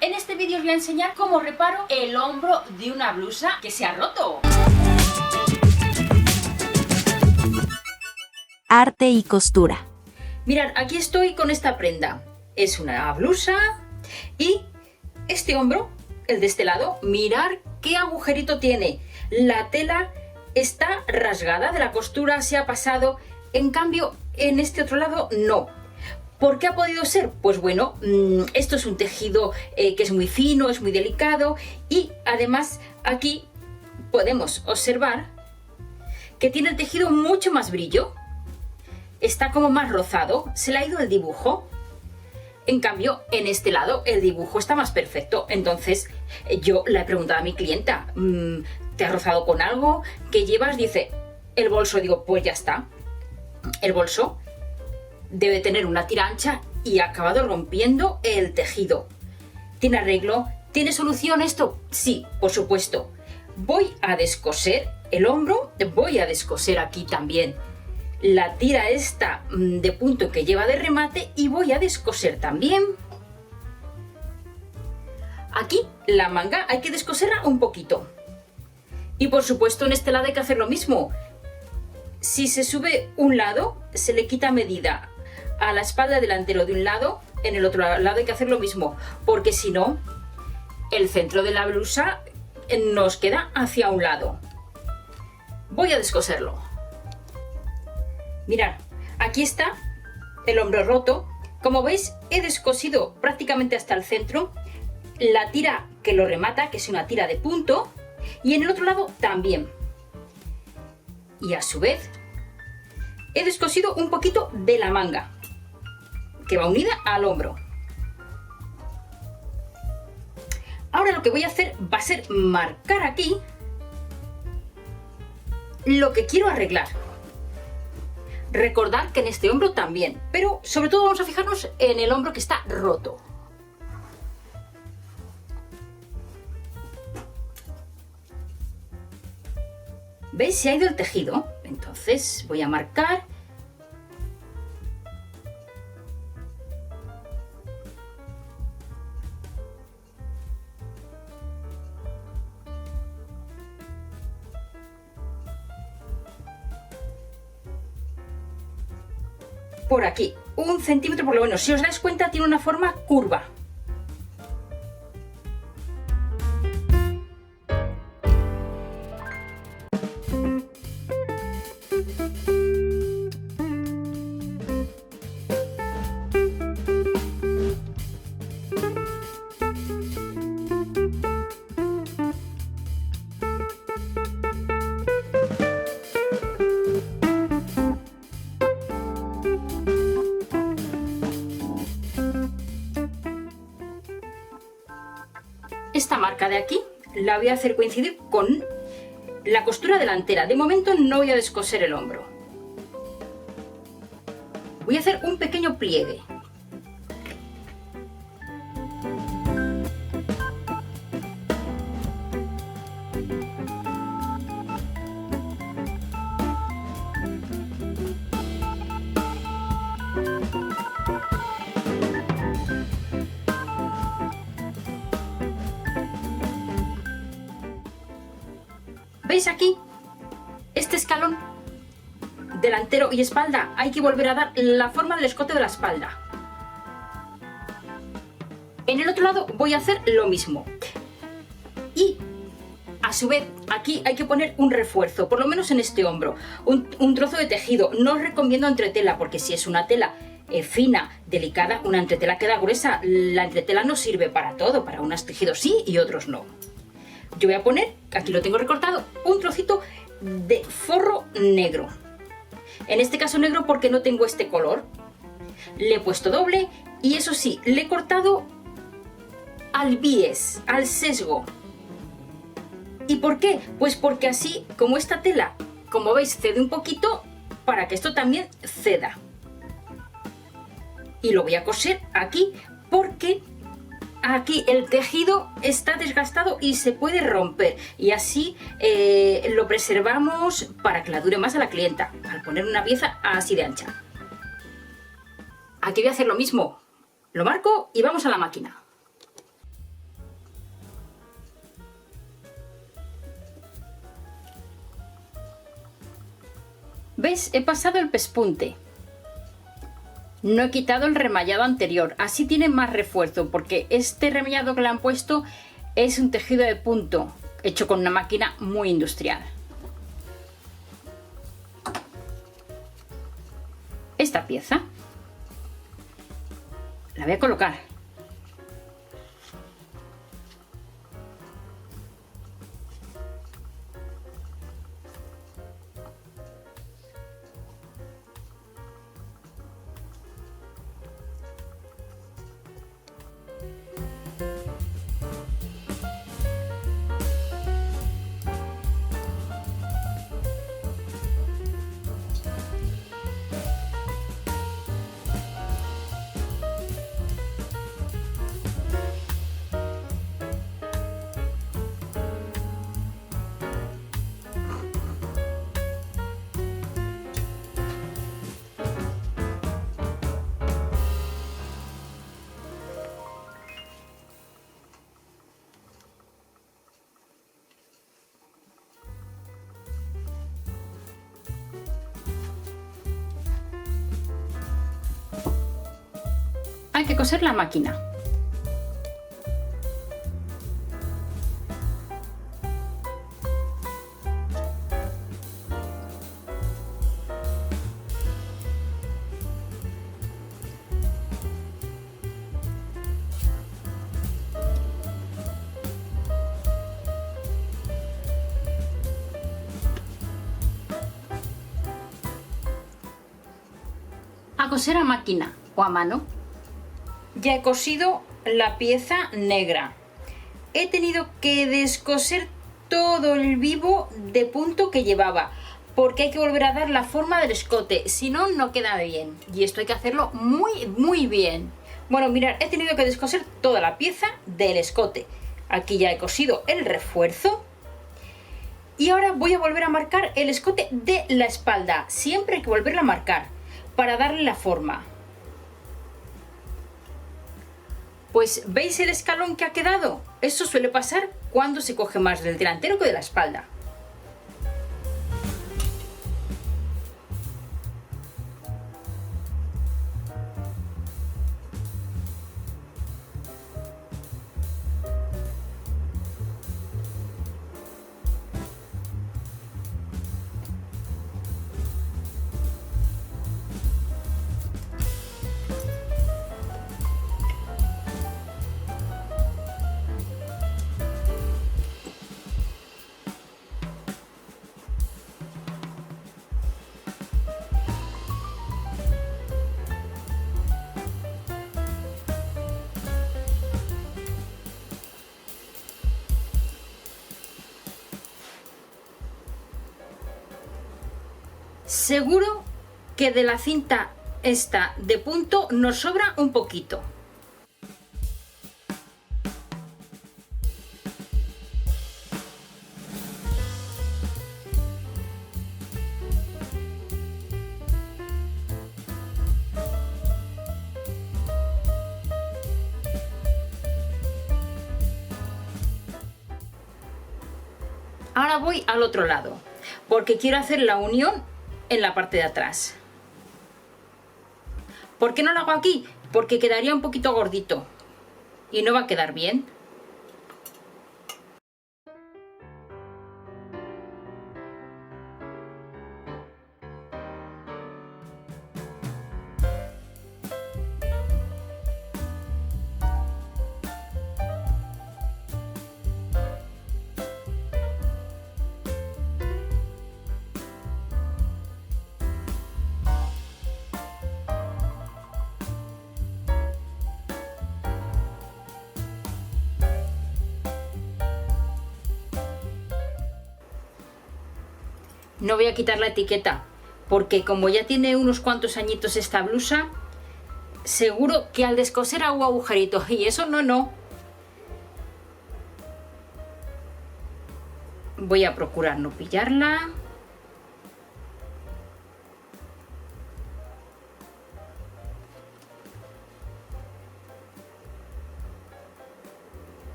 En este vídeo os voy a enseñar cómo reparo el hombro de una blusa que se ha roto. Arte y costura. Mirad, aquí estoy con esta prenda. Es una blusa y este hombro, el de este lado, mirad qué agujerito tiene. La tela está rasgada, de la costura se ha pasado, en cambio en este otro lado no. ¿Por qué ha podido ser? Pues bueno, esto es un tejido que es muy fino, es muy delicado y además aquí podemos observar que tiene el tejido mucho más brillo, está como más rozado, se le ha ido el dibujo. En cambio, en este lado el dibujo está más perfecto. Entonces yo le he preguntado a mi clienta, ¿te has rozado con algo? ¿Qué llevas? Dice, el bolso. Digo, pues ya está. El bolso debe tener una tira ancha y ha acabado rompiendo el tejido. ¿Tiene arreglo? ¿Tiene solución esto? Sí, por supuesto. Voy a descoser el hombro, voy a descoser aquí también la tira esta de punto que lleva de remate y voy a descoser también. Aquí la manga hay que descoserla un poquito. Y por supuesto en este lado hay que hacer lo mismo. Si se sube un lado, se le quita medida a la espalda delantero de un lado, en el otro lado hay que hacer lo mismo, porque si no, el centro de la blusa nos queda hacia un lado. Voy a descoserlo. Mirad, aquí está el hombro roto. Como veis, he descosido prácticamente hasta el centro la tira que lo remata, que es una tira de punto, y en el otro lado también. Y a su vez, he descosido un poquito de la manga, que va unida al hombro. Ahora lo que voy a hacer va a ser marcar aquí lo que quiero arreglar. Recordad que en este hombro también, pero sobre todo vamos a fijarnos en el hombro que está roto. ¿Veis? Se ha ido el tejido. Entonces voy a marcar. Por aquí, 1 centímetro por lo menos. Si os dais cuenta, tiene una forma curva. Esta marca de aquí la voy a hacer coincidir con la costura delantera. De momento no voy a descoser el hombro. Voy a hacer un pequeño pliegue. ¿Veis aquí? Este escalón delantero y espalda hay que volver a dar la forma del escote de la espalda. En el otro lado voy a hacer lo mismo. Y a su vez aquí hay que poner un refuerzo, por lo menos en este hombro, un trozo de tejido. No os recomiendo entretela porque si es una tela fina, delicada, una entretela queda gruesa. La entretela no sirve para todo, para unos tejidos sí y otros no. Yo voy a poner, aquí lo tengo recortado, un trocito de forro negro. En este caso negro porque no tengo este color. Le he puesto doble y eso sí, le he cortado al bies, al sesgo. ¿Y por qué? Pues porque así, como esta tela, como veis, cede un poquito, para que esto también ceda. Y lo voy a coser aquí porque aquí el tejido está desgastado y se puede romper y así lo preservamos para que la dure más a la clienta al poner una pieza así de ancha. Aquí voy a hacer lo mismo, lo marco y vamos a la máquina. ¿Ves? He pasado el pespunte. No he quitado el remallado anterior, así tiene más refuerzo, porque este remallado que le han puesto es un tejido de punto, hecho con una máquina muy industrial. Esta pieza la voy a colocar. Hay que coser la máquina. A coser a máquina o a mano. Ya he cosido la pieza negra. He tenido que descoser todo el vivo de punto que llevaba, porque hay que volver a dar la forma del escote, si no, no queda bien. Y esto hay que hacerlo muy bien. Bueno, mirad, he tenido que descoser toda la pieza del escote. Aquí ya he cosido el refuerzo. Y ahora voy a volver a marcar el escote de la espalda. Siempre hay que volverlo a marcar para darle la forma. Pues, ¿veis el escalón que ha quedado? Eso suele pasar cuando se coge más del delantero que de la espalda. Seguro que de la cinta esta de punto nos sobra un poquito. Ahora voy al otro lado, porque quiero hacer la unión en la parte de atrás. ¿Por qué no lo hago aquí? Porque quedaría un poquito gordito y no va a quedar bien. No voy a quitar la etiqueta, porque como ya tiene unos cuantos añitos esta blusa, seguro que al descoser hago agujeritos y eso no. Voy a procurar no pillarla.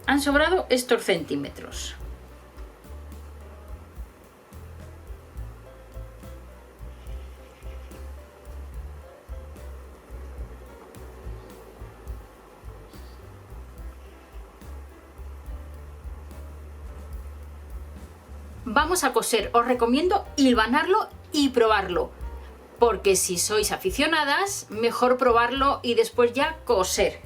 han sobrado estos centímetros. Vamos a coser, os recomiendo hilvanarlo y probarlo, porque si sois aficionadas, mejor probarlo y después ya coser.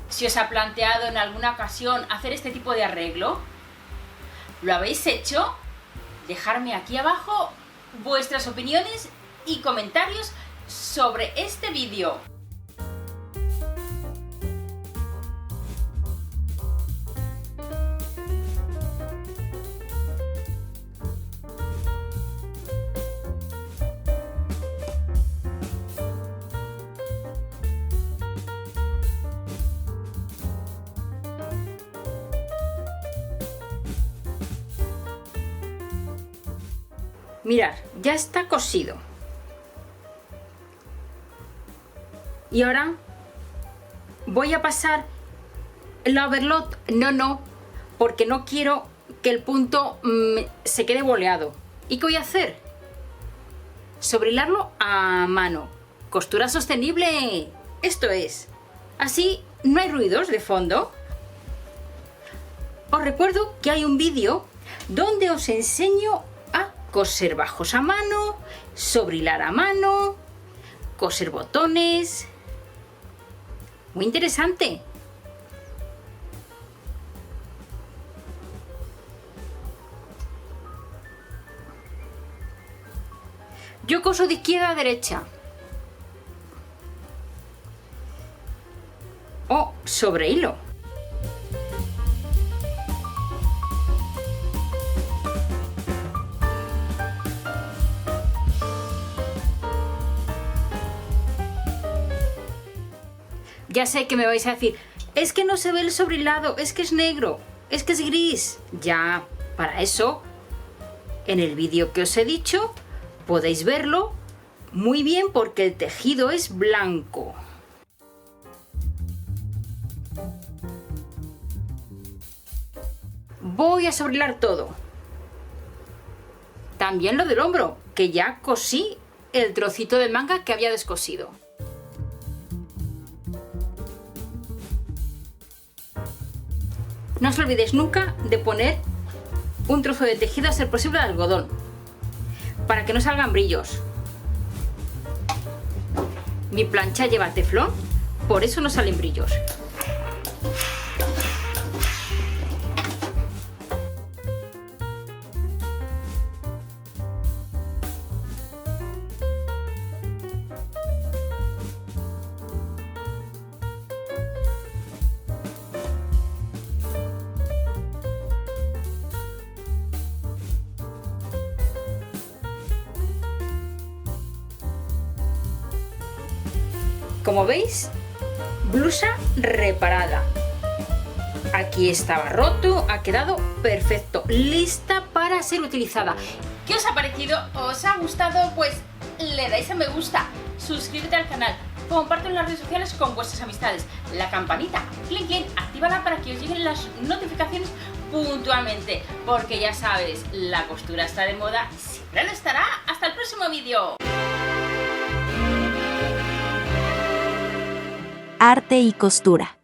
Si os ha planteado en alguna ocasión hacer este tipo de arreglo, ¿lo habéis hecho? Dejadme aquí abajo vuestras opiniones y comentarios sobre este vídeo. Mirad, ya está cosido. Y ahora voy a pasar el overlock. No, porque no quiero que el punto se quede boleado. ¿Y qué voy a hacer? Sobrehilarlo a mano. Costura sostenible. Esto es. Así no hay ruidos de fondo. Os recuerdo que hay un vídeo donde os enseño a coser bajos a mano, sobrehilar a mano, coser botones. Muy interesante. Yo coso de izquierda a derecha. O sobrehilo. Ya sé que me vais a decir, es que no se ve el sobrehilado, es que es negro, es que es gris. Ya, para eso, en el vídeo que os he dicho, podéis verlo muy bien porque el tejido es blanco. Voy a sobrehilar todo. También lo del hombro, que ya cosí el trocito de manga que había descosido. No os olvidéis nunca de poner un trozo de tejido a ser posible de algodón, para que no salgan brillos. Mi plancha lleva teflón, por eso no salen brillos. Como veis, blusa reparada. Aquí estaba roto, ha quedado perfecto, lista para ser utilizada. ¿Qué os ha parecido? ¿Os ha gustado? Pues le dais a me gusta, suscríbete al canal, comparte en las redes sociales con vuestras amistades, la campanita, clic, actívala para que os lleguen las notificaciones puntualmente, porque ya sabes, la costura está de moda, siempre lo estará. Hasta el próximo vídeo. Arte y costura.